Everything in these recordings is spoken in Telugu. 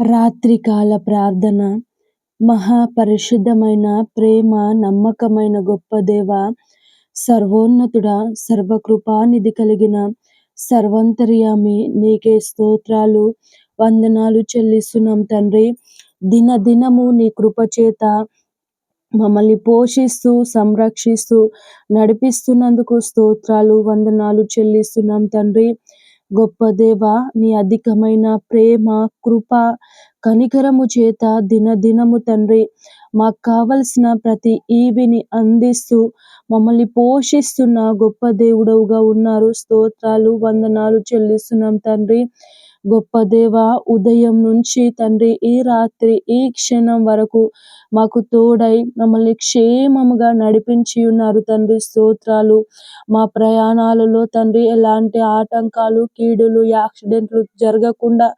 రాత్రికాల ప్రార్థన. మహాపరిశుద్ధమైన ప్రేమ నమ్మకమైన గొప్ప దేవ, సర్వోన్నతుడా, సర్వకృపానిధి కలిగిన సర్వాంతర్యామి, నీకే స్తోత్రాలు వందనాలు చెల్లిస్తున్నాం తండ్రి. దినదినము నీ కృపచేత మమ్మల్ని పోషిస్తూ సంరక్షిస్తూ నడిపిస్తున్నందుకు స్తోత్రాలు వందనాలు చెల్లిస్తున్నాం తండ్రి. గొప్ప దేవ, నీ అధికమైన ప్రేమ కృప కనికరము చేత దినదినము తండ్రి మాకు కావలసిన ప్రతి ఈవిని అందిస్తూ మమ్మల్ని పోషిస్తున్న గొప్ప దేవుడవుగా ఉన్నారు. స్తోత్రాలు వందనాలు చెల్లిస్తున్నాం తండ్రి. గొప్ప దేవ, ఉదయం నుంచి తండ్రి ఈ రాత్రి ఈ క్షణం వరకు మాకు తోడై మమ్మల్ని క్షేమముగా నడిపించి ఉన్నారు తండ్రి. స్తోత్రాలు. మా ప్రయాణాలలో తండ్రి ఎలాంటి ఆటంకాలు కీడులు యాక్సిడెంట్లు జరగకుండా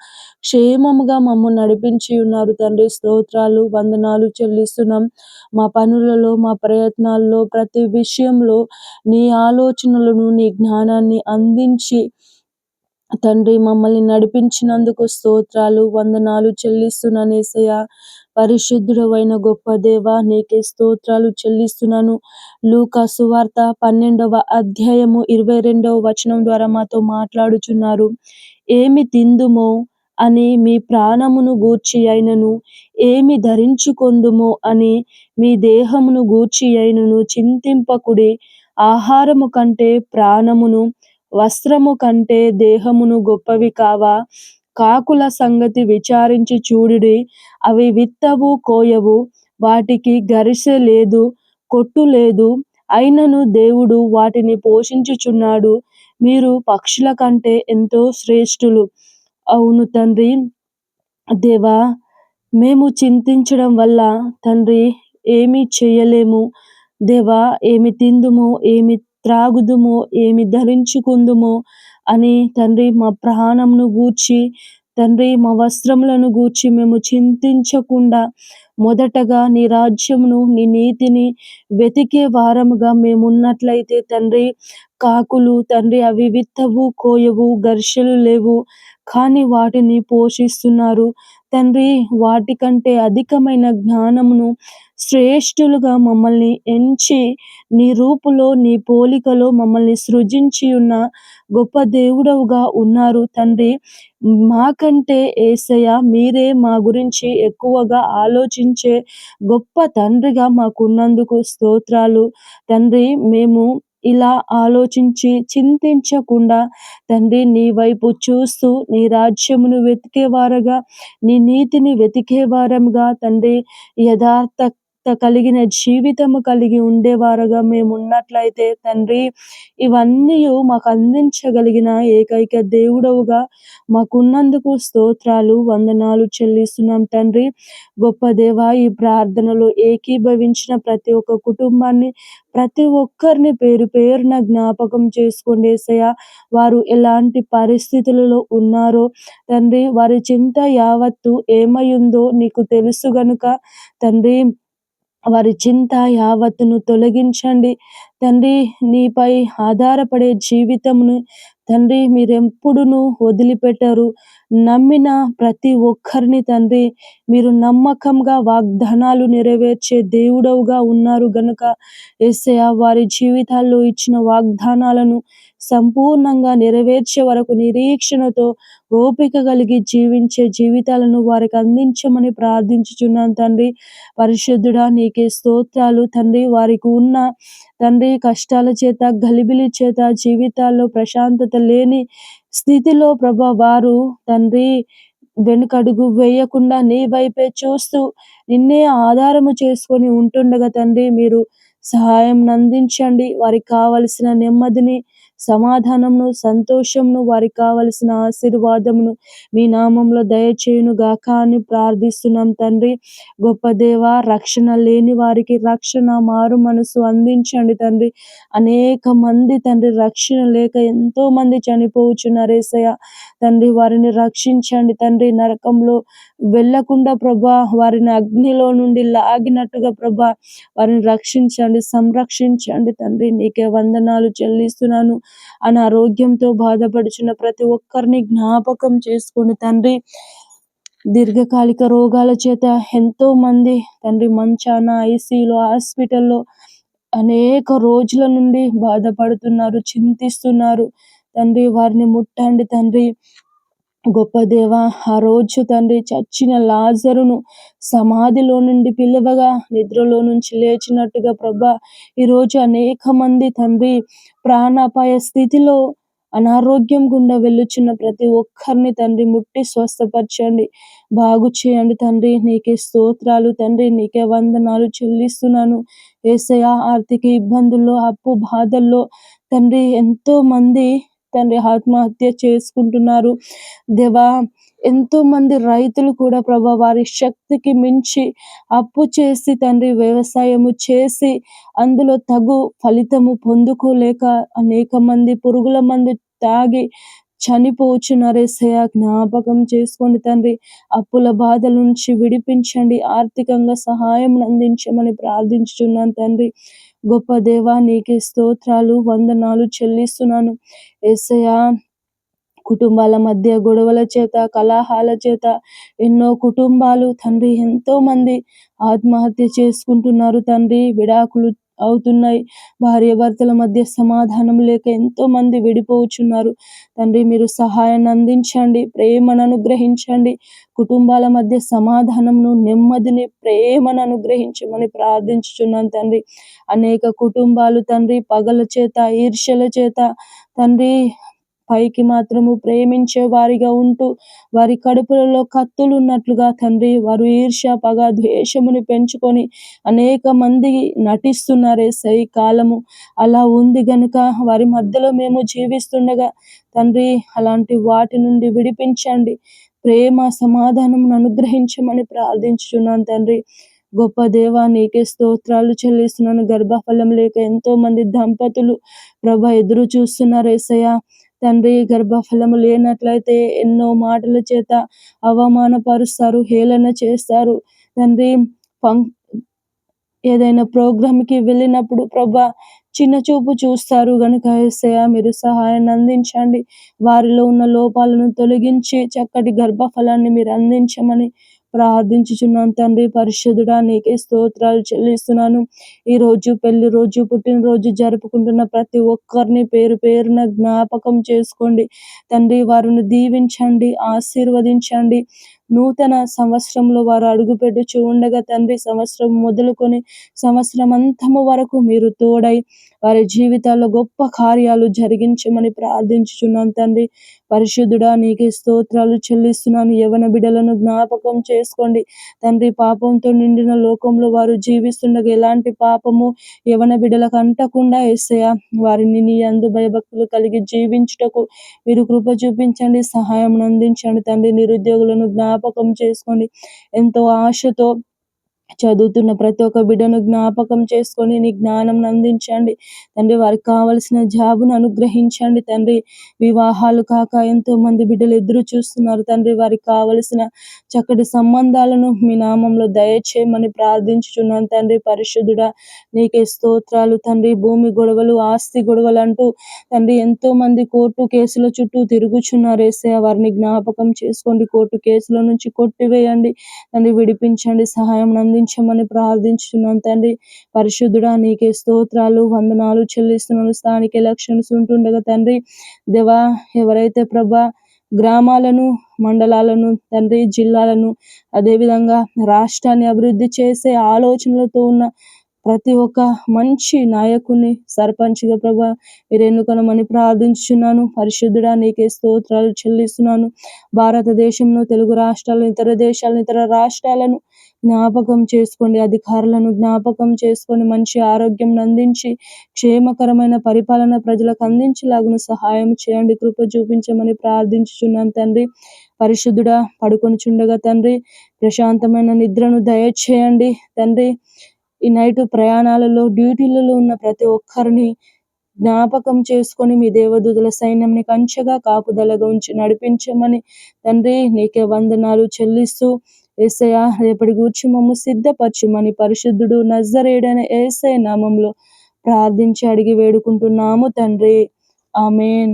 క్షేమముగా మమ్మల్ని నడిపించి ఉన్నారు తండ్రి. స్తోత్రాలు వందనాలు చెల్లిస్తున్నాం. మా పనులలో మా ప్రయత్నాల్లో ప్రతి విషయంలో నీ ఆలోచనలను నీ జ్ఞానాన్ని అందించి తండ్రి మమ్మల్ని నడిపించినందుకు స్తోత్రాలు వందనాలు చెల్లిస్తున్నాను యేసయ్య. పరిశుద్ధుడవైన గొప్ప దేవ, నీకే స్తోత్రాలు చెల్లిస్తున్నాను. లూకా సువార్త 12వ అధ్యాయము 22వ వచనం ద్వారా మాతో మాట్లాడుచున్నారు. ఏమి తిందుమో అని మీ ప్రాణమును గూర్చి అయినను, ఏమి ధరించుకొందుమో అని మీ దేహమును గూర్చి అయినను చింతింపకుడి. ఆహారము కంటే ప్రాణమును, వస్త్రము కంటే దేహమును గొప్పవి కావా? కాకుల సంగతి విచారించి చూడుడి. అవి విత్తవు కోయవు, వాటికి గరిసె లేదు, కొట్టు లేదు, అయినను దేవుడు వాటిని పోషించుచున్నాడు. మీరు పక్షుల కంటే ఎంతో శ్రేష్ఠులు. అవును తండ్రి. దేవా, మేము చింతించడం వల్ల తండ్రి ఏమీ చేయలేము. దేవా, ఏమి తిందుమో, ఏమి త్రాగుదుమో, ఏమి ధరించుకుందుమో అని తండ్రి మా ప్రాణంను గూర్చి తండ్రి మా వస్త్రములను గూర్చి మేము చింతించకుండా మొదటగా నీ రాజ్యమును నీ నీతిని వెతికే వారముగా మేమున్నట్లయితే తండ్రి, కాకులు తండ్రి అవి విత్తవు కోయవు, గర్షలు లేవు, కానీ వాటిని పోషిస్తున్నారు తండ్రి. వాటికంటే అధికమైన జ్ఞానమును శ్రేష్ఠులుగా మమ్మల్ని ఎంచి నీ రూపులో నీ పోలికలో మమ్మల్ని సృజించి ఉన్న గొప్ప దేవుడవుగా ఉన్నారు తండ్రి. మాకంటే యేసయ్య మీరే మా గురించి ఎక్కువగా ఆలోచించే గొప్ప తండ్రిగా మాకున్నందుకు స్తోత్రాలు తండ్రి. మేము ఇలా ఆలోచించి చింతించకుండా తండ్రి నీ వైపు చూస్తూ నీ రాజ్యమును వెతికేవారుగా, నీ నీతిని వెతికేవారముగా తండ్రి, యథార్థ కలిగిన జీవితము కలిగి ఉండేవారుగా మేము ఉన్నట్లయితే తండ్రి, ఇవన్నీ మాకు అందించగలిగిన ఏకైక దేవుడవుగా మాకున్నందుకు స్తోత్రాలు వందనాలు చెల్లిస్తున్నాం తండ్రి. గొప్ప దేవ, ఈ ప్రార్థనలో ఏకీభవించిన ప్రతి ఒక్క కుటుంబాన్ని ప్రతి ఒక్కరిని పేరు పేరున జ్ఞాపకం చేసుకోండి యేసయ్య. వారు ఎలాంటి పరిస్థితులలో ఉన్నారో తండ్రి, వారి చింత యావత్తు ఏమయుందో నీకు తెలుసు గనుక తండ్రి, వారి చింత యావత్తును తొలగించండి తండ్రి. నీపై ఆధారపడే జీవితమును తండ్రి మీరెప్పుడును వదిలిపెట్టరు. నమ్మిన ప్రతి ఒక్కరిని తండ్రి మీరు నమ్మకంగా వాగ్దానాలు నెరవేర్చే దేవుడవుగా ఉన్నారు గనుక యేసయ్య, వారి జీవితాల్లో ఇచ్చిన వాగ్దానాలను సంపూర్ణంగా నెరవేర్చే వరకు నిరీక్షణతో ఓపిక కలిగి జీవించే జీవితాలను వారికి అందించమని ప్రార్థించుచున్నాను తండ్రి. పరిశుద్ధుడా, నీకే స్తోత్రాలు తండ్రి. వారికి ఉన్న తండ్రి కష్టాల చేత గలిబిలి చేత జీవితాల్లో ప్రశాంతత లేని స్థితిలో ప్రభా వారు తండ్రి వెనుకడుగు వేయకుండా నీ వైపే చూస్తూ నిన్నే ఆధారము చేసుకొని ఉంటుండగా తండ్రి మీరు సహాయం అందించండి. వారికి కావలసిన నెమ్మదిని, సమాధానమును, సంతోషమును, వారికి కావలసిన ఆశీర్వాదమును మీ నామంలో దయచేయును గాక అని ప్రార్థిస్తున్నాం తండ్రి. గొప్ప దేవ, రక్షణ లేని వారికి రక్షణ మారు మనసు అందించండి తండ్రి. అనేక మంది తండ్రి రక్షణ లేక ఎంతో మంది చనిపోవచ్చున్నారు యేసయ్య. తండ్రి వారిని రక్షించండి తండ్రి. నరకంలో వెళ్ళకుండా ప్రభా వారిని అగ్నిలో నుండి లాగినట్టుగా ప్రభా వారిని రక్షించండి, సంరక్షించండి తండ్రి. నీకే వందనాలు చెల్లిస్తున్నాను. అనారోగ్యంతో బాధపడుచున్న ప్రతి ఒక్కరిని జ్ఞాపకం చేసుకోండి తండ్రి. దీర్ఘకాలిక రోగాల చేత ఎంతో మంది తండ్రి మంచాన, ఐసీయూలో, హాస్పిటల్‌లో అనేక రోజుల నుండి బాధపడుతున్నారు, చింతిస్తున్నారు. తండ్రి వారిని ముట్టండి తండ్రి. గొప్ప దేవా, ఆ రోజు తండ్రి చచ్చిన లాజరును సమాధిలో నుండి పిలవగా నిద్రలో నుంచి లేచినట్టుగా ప్రభా, ఈరోజు అనేక మంది తండ్రి ప్రాణాపాయ స్థితిలో అనారోగ్యం గుండా వెళ్ళుచున్న ప్రతి ఒక్కరిని తండ్రి ముట్టి స్వస్థపరచండి, బాగు చేయండి తండ్రి. నీకే స్తోత్రాలు తండ్రి, నీకే వందనాలు చెల్లిస్తున్నాను. యేసయ్యా, ఆర్థిక ఇబ్బందుల్లో, అప్పు బాధల్లో తండ్రి ఎంతో మంది తండ్రి ఆత్మహత్య చేసుకుంటున్నారు దేవా. ఎంతో మంది రైతులు కూడా ప్రభా వారి శక్తికి మించి అప్పు చేసి తండ్రి వ్యవసాయము చేసి అందులో తగు ఫలితము పొందుకోలేక అనేక మంది పురుగుల మందు తాగి చనిపోచున్నారు. యేసయ్యా, జ్ఞాపకం చేసుకోండి తండ్రి. అప్పుల బాధల నుంచి విడిపించండి, ఆర్థికంగా సహాయం అందించమని ప్రార్థించుచున్నాను తండ్రి. గొప్ప దేవా, నీకే స్తోత్రాలు వందనాలు చెల్లిస్తున్నాను. యేసయ్యా, కుటుంబాల మధ్య గొడవల చేత, కలహాల చేత ఎన్నో కుటుంబాలు తండ్రి ఎంతో మంది ఆత్మహత్య చేసుకుంటున్నారు తండ్రి. విడాకులు అవుతున్నాయి. భార్యాభర్తల మధ్య సమాధానం లేక ఎంతో మంది విడిపోచున్నారు తండ్రి. మీరు సహాయాన్ని అందించండి, ప్రేమను అనుగ్రహించండి. కుటుంబాల మధ్య సమాధానమును, నెమ్మదిని, ప్రేమను అనుగ్రహించమని ప్రార్థించుచున్నాను తండ్రి. అనేక కుటుంబాలు తండ్రి పగల చేత, ఈర్ష్యల చేత తండ్రి పైకి మాత్రము ప్రేమించే వారిగా ఉంటూ వారి కడుపులలో కత్తులు ఉన్నట్లుగా తండ్రి వారు ఈర్ష్య, పగ, ద్వేషముని పెంచుకొని అనేక మంది నటిస్తున్నారు. యేసయ్య, ఈ కాలము అలా ఉంది గనుక వారి మధ్యలో మేము జీవిస్తుండగా తండ్రి అలాంటి వాటి నుండి విడిపించండి, ప్రేమ సమాధానం అనుగ్రహించమని ప్రార్థించుచున్నాను తండ్రి. గొప్ప దేవా, నీకే స్తోత్రాలు చెల్లిస్తున్నాను. గర్భఫలం లేక ఎంతో మంది దంపతులు ప్రభ ఎదురు చూస్తున్నారు. యేసయ్య తండ్రి, గర్భఫలము లేనట్లయితే ఎన్నో మాటల చేత అవమానపరుస్తారు, హేళన చేస్తారు తండ్రి. ఫం ఏదైనా ప్రోగ్రామ్‌కి వెళ్ళినప్పుడు ప్రభా చిన్న చూపు చూస్తారు గనుక యేసయ్య, మీరు సహాయాన్ని అందించండి. వారిలో ఉన్న లోపాలను తొలగించి చక్కటి గర్భఫలాన్ని మీరు అందించమని ప్రార్థించుచున్నాను తండ్రి. పరిశుద్ధుడా, నీకే స్తోత్రాలు చెల్లిస్తున్నాను. ఈరోజు పెళ్లి రోజు, పుట్టినరోజు జరుపుకుంటున్న ప్రతి ఒక్కరిని పేరు పేరున జ్ఞాపకం చేసుకోండి తండ్రి. వారిని దీవించండి, ఆశీర్వదించండి. నూతన సంవత్సరంలో వారు అడుగుపెట్టుచు ఉండగా తండ్రి, సంవత్సరం మొదలుకొని సంవత్సరం అంతము వరకు మీరు తోడై వారి జీవితాల్లో గొప్ప కార్యాలు జరిగించమని ప్రార్థించుచున్నాను తండ్రి. పరిశుద్ధుడా, నీకే స్తోత్రాలు చెల్లిస్తున్నాను. యవన బిడ్డలను జ్ఞాపకం చేసుకోండి తండ్రి. పాపంతో నిండిన లోకంలో వారు జీవిస్తుండగా ఎలాంటి పాపము యవన బిడ్డలకు అంటకుండా యేసయ్య, వారిని నీ యందు భయభక్తులు కలిగి జీవించుటకు మీరు కృప చూపించండి, సహాయం అందించండి తండ్రి. నిరుద్యోగులను జ్ఞాపకం చేసుకోండి. ఎంతో ఆశతో చదువుతున్న ప్రతి ఒక్క బిడ్డను జ్ఞాపకం చేసుకొని నీ జ్ఞానం అందించండి తండ్రి. వారికి కావలసిన జాబును అనుగ్రహించండి తండ్రి. వివాహాలు కాక ఎంతో మంది బిడ్డలు ఎదురు చూస్తున్నారు తండ్రి. వారికి కావలసిన చక్కటి సంబంధాలను మీ నామంలో దయచేయమని ప్రార్థించుచున్నాను తండ్రి. పరిశుద్ధుడా, నీకే స్తోత్రాలు తండ్రి. భూమి గొడవలు, ఆస్తి గొడవలు అంటూ తండ్రి ఎంతో మంది కోర్టు కేసుల చుట్టూ తిరుగుచున్నారు. యేసయ్య, వారిని జ్ఞాపకం చేసుకోండి. కోర్టు కేసుల నుంచి కొట్టివేయండి తండ్రి. విడిపించండి, సహాయం అందించమని ప్రార్థించుచున్నాను తండ్రి. పరిశుద్ధుడా, నీకే స్తోత్రాలు వందనాలు చెల్లిస్తున్నాను. స్థానిక ఎలక్షన్స్ ఉంటుండగా తండ్రి దేవా, ఎవరైతే ప్రభా గ్రామాలను, మండలాలను తండ్రి, జిల్లాలను, అదేవిధంగా రాష్ట్రాన్ని అభివృద్ధి చేసే ఆలోచనలతో ఉన్న ప్రతి ఒక్క మంచి నాయకుని సర్పంచ్గా ప్రభా మీరు ఎన్నుకొనమని ప్రార్థించుచున్నాను. పరిశుద్ధుడా, నీకే స్తోత్రాలు చెల్లిస్తున్నాను. భారతదేశంలో తెలుగు రాష్ట్రాలను, ఇతర దేశాలను, ఇతర రాష్ట్రాలను జ్ఞాపకం చేసుకోండి. అధికారులను జ్ఞాపకం చేసుకొని మంచి ఆరోగ్యం అందించి క్షేమకరమైన పరిపాలన ప్రజలకు అందించేలాగున సహాయం చేయండి, కృప చూపించమని ప్రార్థించుచున్నాను తండ్రి. పరిశుద్ధుడా, పడుకొనిచుండగా తండ్రి ప్రశాంతమైన నిద్రను దయచేయండి తండ్రి. ఈ నైట్ ప్రయాణాలలో, డ్యూటీలలో ఉన్న ప్రతి ఒక్కరిని జ్ఞాపకం చేసుకొని మీ దేవదూతల సైన్యంని కంచెగా కాపుదలగా ఉంచి నడిపించమని తండ్రి నీకే వందనాలు చెల్లిస్తూ యేసయ్య, రేపటి గూర్చి మమ్ము సిద్ధపరచుమని పరిశుద్ధుడు నజరేయుడైన యేసయ్య నామంలో ప్రార్థించి అడిగి వేడుకుంటున్నాము తండ్రి. ఆమేన్.